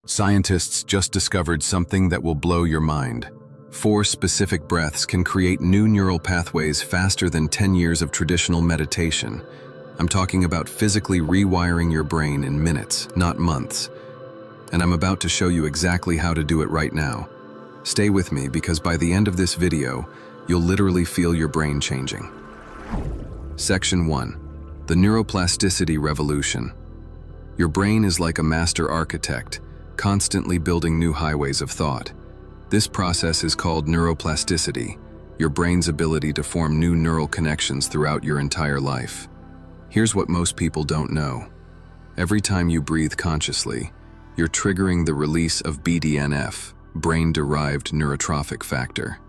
Scientists just discovered something that will blow your mind. 4 specific breaths can create new neural pathways faster than 10 years of traditional meditation. I'm talking about physically rewiring your brain in minutes, not months. And I'm about to show you exactly how to do it right now. Stay with me because by the end of this video, you'll literally feel your brain changing. Section 1. The Neuroplasticity Revolution. Your brain is like a master architect, constantly building new highways of thought. This process is called neuroplasticity, your brain's ability to form new neural connections throughout your entire life. Here's what most people don't know. Every time you breathe consciously, you're triggering the release of BDNF, brain-derived neurotrophic factor.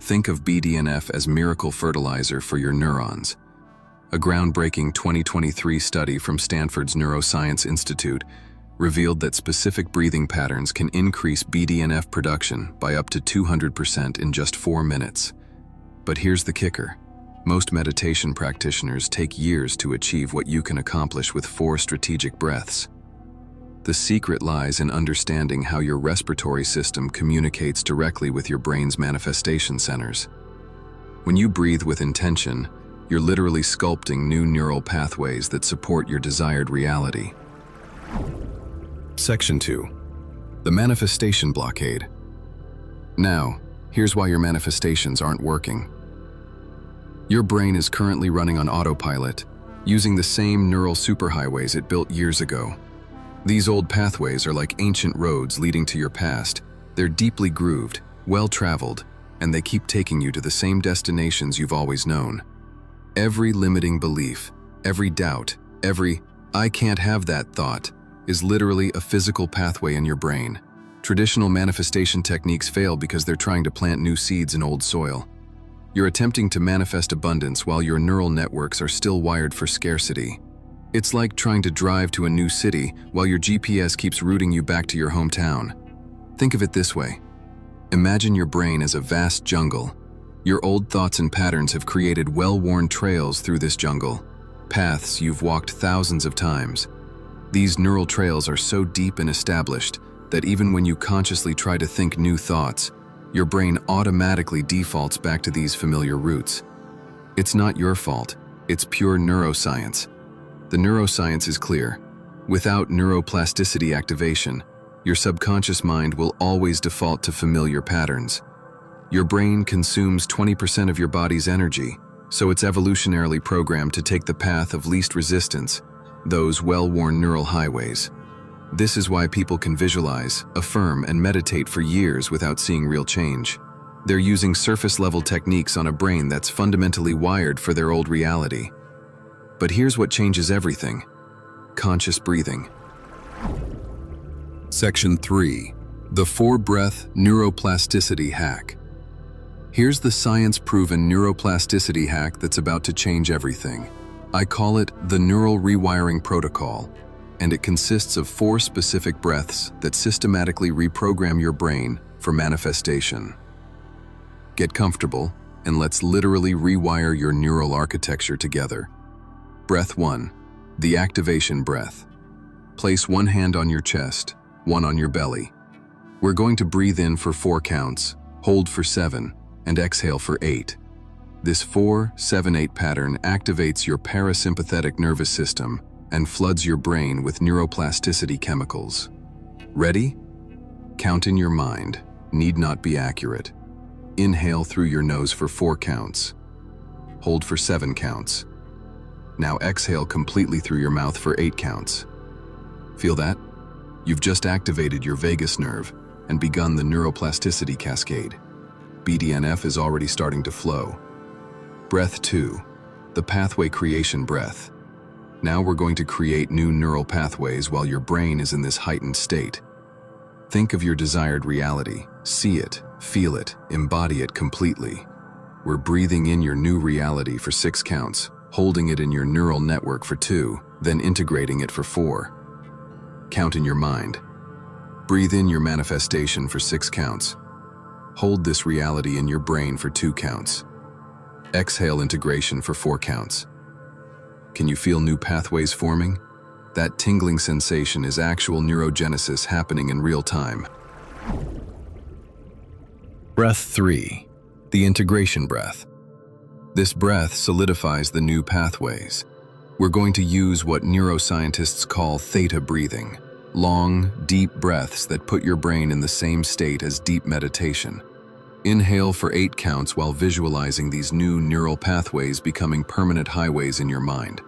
Think of BDNF as miracle fertilizer for your neurons. A groundbreaking 2023 study from Stanford's Neuroscience Institute revealed that specific breathing patterns can increase BDNF production by up to 200% in just 4 minutes. But here's the kicker. Most meditation practitioners take years to achieve what you can accomplish with 4 strategic breaths. The secret lies in understanding how your respiratory system communicates directly with your brain's manifestation centers. When you breathe with intention, you're literally sculpting new neural pathways that support your desired reality. Section 2. The Manifestation Blockade. Now, here's why your manifestations aren't working. Your brain is currently running on autopilot, using the same neural superhighways it built years ago. These old pathways are like ancient roads leading to your past. They're deeply grooved, well-traveled, and they keep taking you to the same destinations you've always known. Every limiting belief, every doubt, every "I can't have that" thought is literally a physical pathway in your brain. Traditional manifestation techniques fail because they're trying to plant new seeds in old soil. You're attempting to manifest abundance while your neural networks are still wired for scarcity. It's like trying to drive to a new city while your GPS keeps routing you back to your hometown. Think of it this way. Imagine your brain as a vast jungle. Your old thoughts and patterns have created well-worn trails through this jungle, paths you've walked thousands of times. These neural trails are so deep and established that even when you consciously try to think new thoughts, your brain automatically defaults back to these familiar routes. It's not your fault, it's pure neuroscience. The neuroscience is clear. Without neuroplasticity activation, your subconscious mind will always default to familiar patterns. Your brain consumes 20% of your body's energy, so it's evolutionarily programmed to take the path of least resistance, those well-worn neural highways. This is why people can visualize, affirm, and meditate for years without seeing real change. They're using surface-level techniques on a brain that's fundamentally wired for their old reality. But here's what changes everything: conscious breathing. Section 3. The 4-breath neuroplasticity hack. Here's the science-proven neuroplasticity hack that's about to change everything. I call it the Neural Rewiring Protocol, and it consists of 4 specific breaths that systematically reprogram your brain for manifestation. Get comfortable, and let's literally rewire your neural architecture together. Breath 1. The activation breath. Place 1 hand on your chest, 1 on your belly. We're going to breathe in for 4 counts, hold for 7, and exhale for 8. This 4-7-8 pattern activates your parasympathetic nervous system and floods your brain with neuroplasticity chemicals. Ready? Count in your mind, need not be accurate. Inhale through your nose for 4 counts. Hold for 7 counts. Now exhale completely through your mouth for 8 counts. Feel that? You've just activated your vagus nerve and begun the neuroplasticity cascade. BDNF is already starting to flow. Breath 2, the pathway creation breath. Now we're going to create new neural pathways while your brain is in this heightened state. Think of your desired reality, see it, feel it, embody it completely. We're breathing in your new reality for 6 counts, holding it in your neural network for 2, then integrating it for 4. Count in your mind. Breathe in your manifestation for 6 counts. Hold this reality in your brain for 2 counts. Exhale integration for 4 counts. Can you feel new pathways forming? That tingling sensation is actual neurogenesis happening in real time. Breath 3. The integration breath. This breath solidifies the new pathways. We're going to use what neuroscientists call theta breathing, long, deep breaths that put your brain in the same state as deep meditation. Inhale for 8 counts while visualizing these new neural pathways becoming permanent highways in your mind.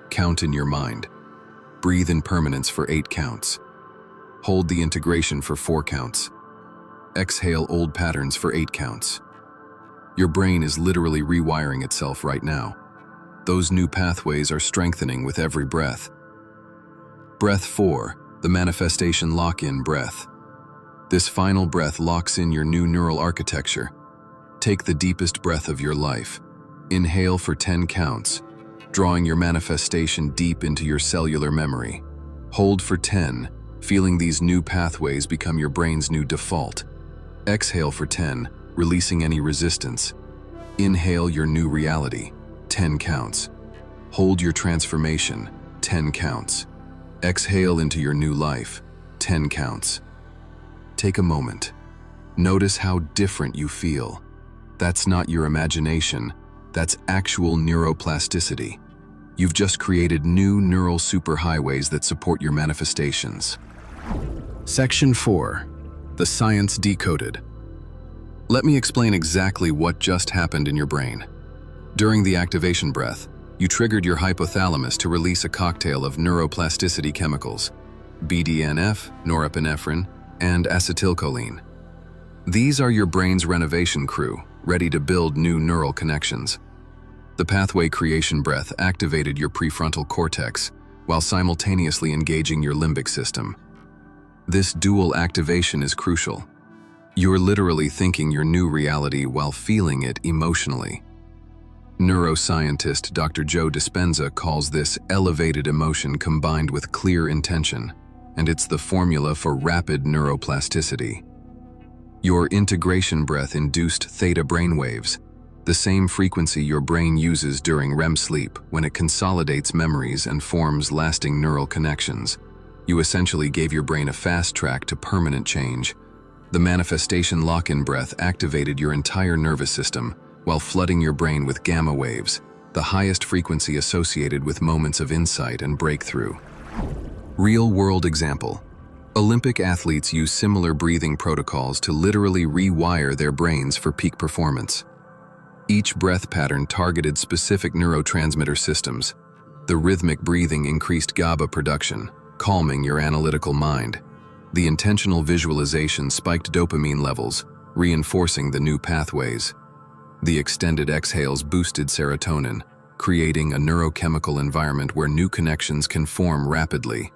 Count in your mind. Breathe in permanence for 8 counts. Hold the integration for 4 counts. Exhale old patterns for 8 counts. Your brain is literally rewiring itself right now. Those new pathways are strengthening with every breath. Breath 4, the manifestation lock-in breath. This final breath locks in your new neural architecture. Take the deepest breath of your life. Inhale for 10 counts, drawing your manifestation deep into your cellular memory. Hold for 10, feeling these new pathways become your brain's new default. Exhale for 10, releasing any resistance. Inhale your new reality, 10 counts. Hold your transformation, 10 counts. Exhale into your new life, 10 counts. Take a moment. Notice how different you feel. That's not your imagination, that's actual neuroplasticity. You've just created new neural superhighways that support your manifestations. Section 4. The science decoded. Let me explain exactly what just happened in your brain. During the activation breath, you triggered your hypothalamus to release a cocktail of neuroplasticity chemicals, BDNF, norepinephrine, and acetylcholine. These are your brain's renovation crew, ready to build new neural connections. The pathway creation breath activated your prefrontal cortex while simultaneously engaging your limbic system. This dual activation is crucial. You're literally thinking your new reality while feeling it emotionally. Neuroscientist Dr. Joe Dispenza calls this elevated emotion combined with clear intention, and it's the formula for rapid neuroplasticity. Your integration breath induced theta brainwaves, the same frequency your brain uses during REM sleep when it consolidates memories and forms lasting neural connections. You essentially gave your brain a fast track to permanent change. The manifestation lock-in breath activated your entire nervous system while flooding your brain with gamma waves, the highest frequency associated with moments of insight and breakthrough. Real-world example. Olympic athletes use similar breathing protocols to literally rewire their brains for peak performance. Each breath pattern targeted specific neurotransmitter systems. The rhythmic breathing increased GABA production, calming your analytical mind. The intentional visualization spiked dopamine levels, reinforcing the new pathways. The extended exhales boosted serotonin, creating a neurochemical environment where new connections can form rapidly.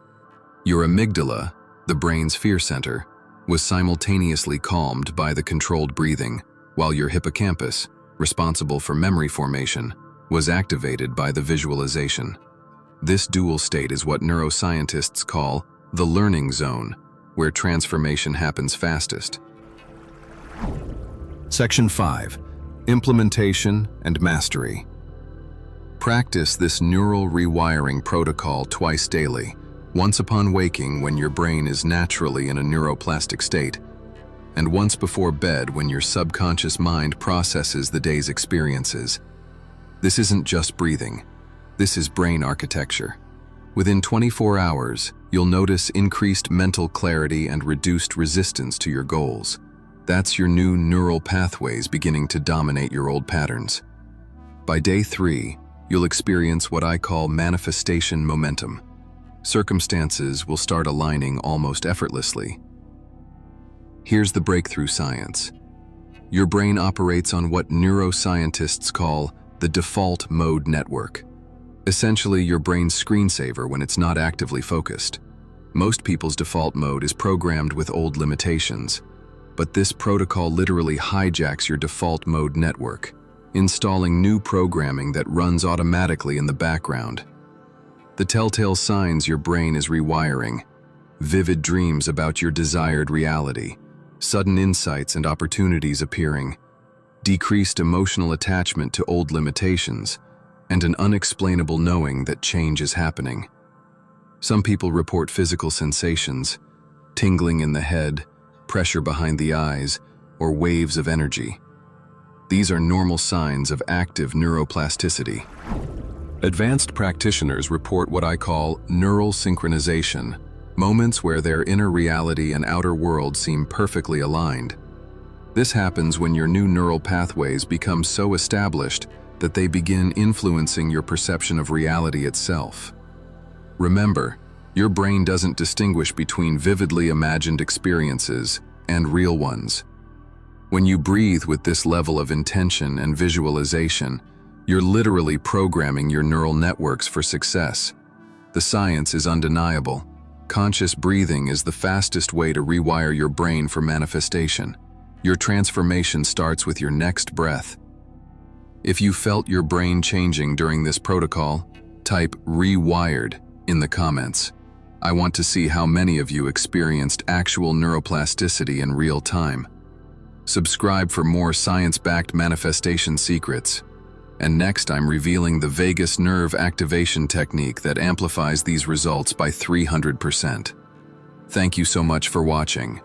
Your amygdala, the brain's fear center, was simultaneously calmed by the controlled breathing, while your hippocampus, responsible for memory formation, was activated by the visualization. This dual state is what neuroscientists call the learning zone, where transformation happens fastest. Section 5. Implementation and mastery. Practice this neural rewiring protocol twice daily, once upon waking when your brain is naturally in a neuroplastic state, and once before bed when your subconscious mind processes the day's experiences. This isn't just breathing. This is brain architecture. Within 24 hours, you'll notice increased mental clarity and reduced resistance to your goals. That's your new neural pathways beginning to dominate your old patterns. By day 3, you'll experience what I call manifestation momentum. Circumstances will start aligning almost effortlessly. Here's the breakthrough science. Your brain operates on what neuroscientists call the default mode network. Essentially, your brain's screensaver when it's not actively focused. Most people's default mode is programmed with old limitations, but this protocol literally hijacks your default mode network, installing new programming that runs automatically in the background. The telltale signs your brain is rewiring: vivid dreams about your desired reality, sudden insights and opportunities appearing, decreased emotional attachment to old limitations, and an unexplainable knowing that change is happening. Some people report physical sensations, tingling in the head, pressure behind the eyes, or waves of energy. These are normal signs of active neuroplasticity. Advanced practitioners report what I call neural synchronization, moments where their inner reality and outer world seem perfectly aligned. This happens when your new neural pathways become so established that they begin influencing your perception of reality itself. Remember, your brain doesn't distinguish between vividly imagined experiences and real ones. When you breathe with this level of intention and visualization, you're literally programming your neural networks for success. The science is undeniable. Conscious breathing is the fastest way to rewire your brain for manifestation. Your transformation starts with your next breath. If you felt your brain changing during this protocol, type "rewired" in the comments. I want to see how many of you experienced actual neuroplasticity in real time. Subscribe for more science-backed manifestation secrets. And next, I'm revealing the vagus nerve activation technique that amplifies these results by 300%. Thank you so much for watching.